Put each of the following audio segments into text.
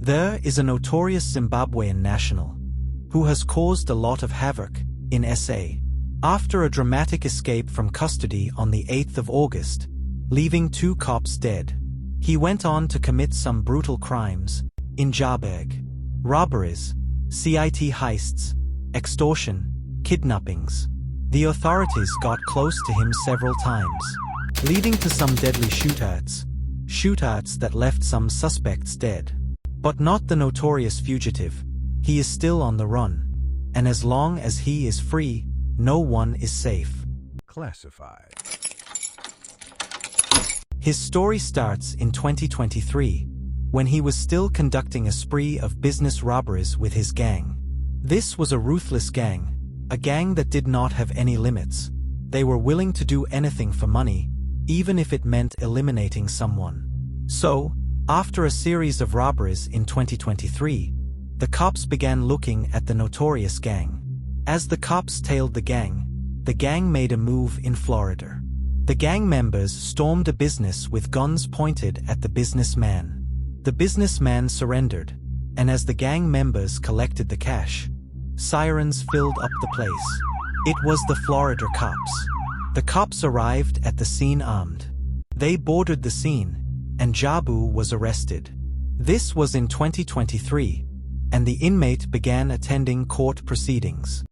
There is a notorious Zimbabwean national who has caused a lot of havoc in SA after a dramatic escape from custody on the 8th of August, leaving 2 cops dead. He went on to commit some brutal crimes in JHB, robberies, CIT heists, extortion, kidnappings. The authorities got close to him several times, leading to some deadly shootouts that left some suspects dead. But not the notorious fugitive. He is still on the run, and as long as he is free, no one is safe. Classified. His story starts in 2023, when he was still conducting a spree of business robberies with his gang. This was a ruthless gang, a gang that did not have any limits. They were willing to do anything for money, even if it meant eliminating someone. So, after a series of robberies in 2023, the cops began looking at the notorious gang. As the cops tailed the gang made a move in Florida. The gang members stormed a business with guns pointed at the businessman. The businessman surrendered, and as the gang members collected the cash, sirens filled up the place. It was the Florida cops. The cops arrived at the scene armed. They boarded the scene, and JHB was arrested. This was in 2023, and the inmate began attending court proceedings.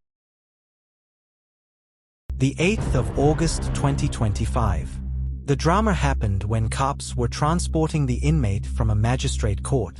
The 8th of August 2025. The drama happened when cops were transporting the inmate from a magistrate court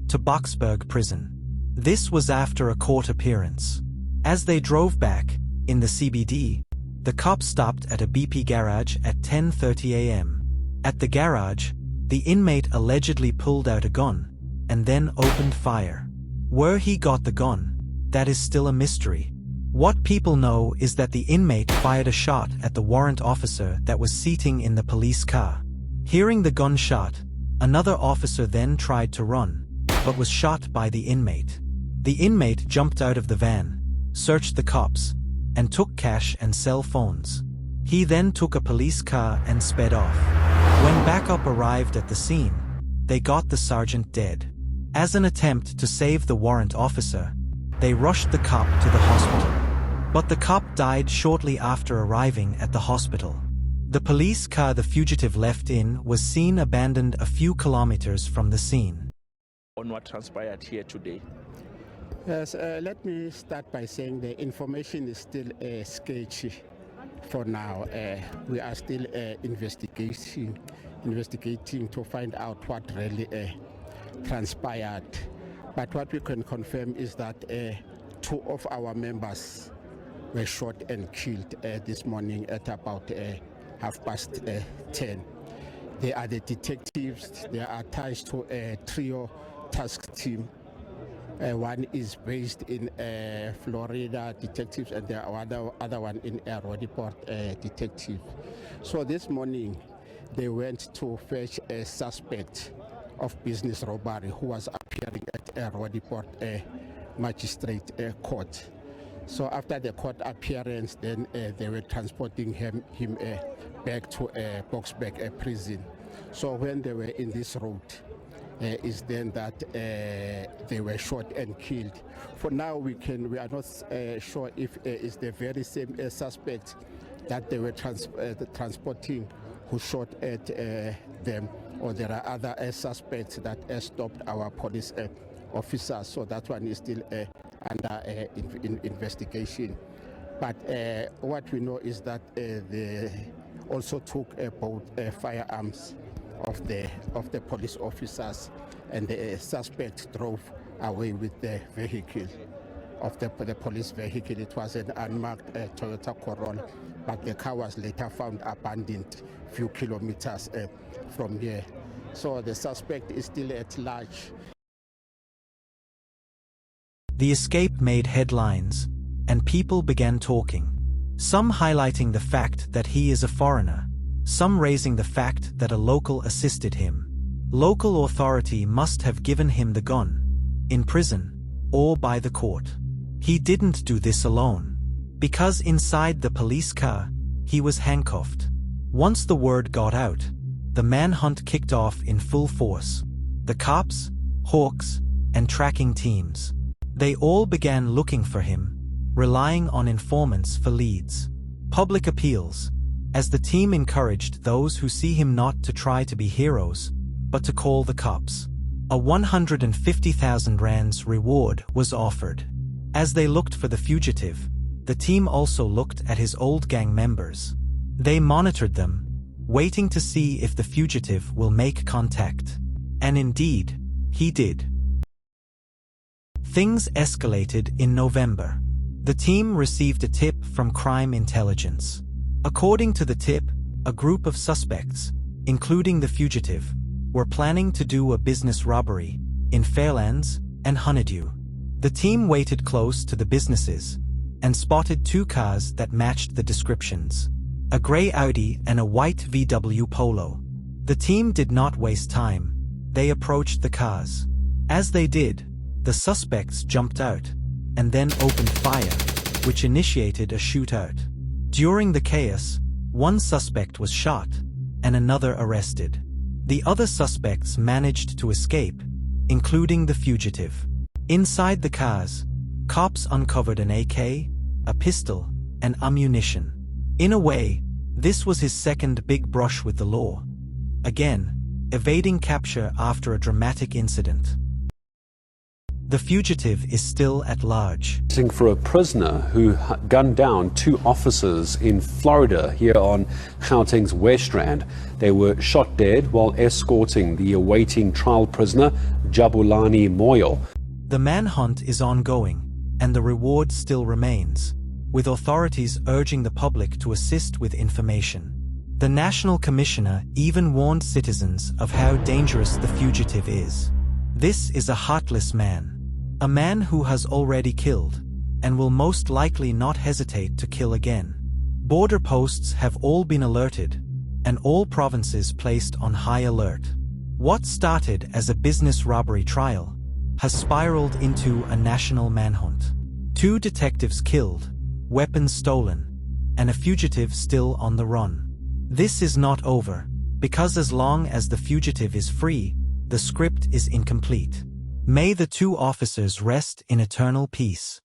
to Boksburg prison. This was after a court appearance. As they drove back, in the CBD, the cops stopped at a BP garage at 10:30 a.m. At the garage, the inmate allegedly pulled out a gun and then opened fire. Where he got the gun, that is still a mystery. What people know is that the inmate fired a shot at the warrant officer that was sitting in the police car. Hearing the gunshot, another officer then tried to run, but was shot by the inmate. The inmate jumped out of the van, searched the cops, and took cash and cell phones. He then took a police car and sped off. When backup arrived at the scene, they got the sergeant dead. As an attempt to save the warrant officer, they rushed the cop to the hospital. But the cop died shortly after arriving at the hospital. The police car the fugitive left in was seen abandoned a few kilometers from the scene. On what transpired here today? Yes, let me start by saying the information is still sketchy for now. We are still investigating to find out what really transpired. But what we can confirm is that 2 of our members were shot and killed this morning at about 10:30. They are the detectives. They are attached to a trio task team. One is based in Florida detectives, and the other one in Rodiport detective. So this morning they went to fetch a suspect of business robbery who was appearing at Rodiport magistrate court. So after the court appearance, then they were transporting him back to Boksburg prison. So when they were in this road, is then that they were shot and killed. For now, we are not sure if it's the very same suspect that they were transporting who shot at them, or there are other suspects that stopped our police officers. So that one is still under investigation. But what we know is that they also took both firearms of the police officers, and the suspect drove away with the vehicle of the police vehicle. It was an unmarked Toyota Corolla, but the car was later found abandoned a few kilometers from here. So the suspect is still at large. The escape made headlines, and people began talking. Some highlighting the fact that he is a foreigner, some raising the fact that a local assisted him. Local authority must have given him the gun, in prison, or by the court. He didn't do this alone, because inside the police car, he was handcuffed. Once the word got out, the manhunt kicked off in full force. The cops, hawks, and tracking teams. They all began looking for him, relying on informants for leads. Public appeals, as the team encouraged those who see him not to try to be heroes, but to call the cops. A 150,000 rands reward was offered. As they looked for the fugitive, the team also looked at his old gang members. They monitored them, waiting to see if the fugitive will make contact. And indeed, he did. Things escalated in November. The team received a tip from crime intelligence. According to the tip, a group of suspects, including the fugitive, were planning to do a business robbery in Fairlands and Honeydew. The team waited close to the businesses and spotted two cars that matched the descriptions: a gray Audi and a white VW Polo. The team did not waste time. They approached the cars. As they did, the suspects jumped out and then opened fire, which initiated a shootout. During the chaos, one suspect was shot and another arrested. The other suspects managed to escape, including the fugitive. Inside the cars, cops uncovered an AK, a pistol, and ammunition. In a way, this was his second big brush with the law. Again, evading capture after a dramatic incident. The fugitive is still at large. For a prisoner who gunned down two officers in Florida here on Gauteng's West Rand. They were shot dead while escorting the awaiting trial prisoner, Jabulani Moyo. The manhunt is ongoing, and the reward still remains, with authorities urging the public to assist with information. The National Commissioner even warned citizens of how dangerous the fugitive is. This is a heartless man. A man who has already killed, and will most likely not hesitate to kill again. Border posts have all been alerted, and all provinces placed on high alert. What started as a business robbery trial has spiraled into a national manhunt. 2 detectives killed, weapons stolen, and a fugitive still on the run. This is not over, because as long as the fugitive is free, the script is incomplete. May the 2 officers rest in eternal peace.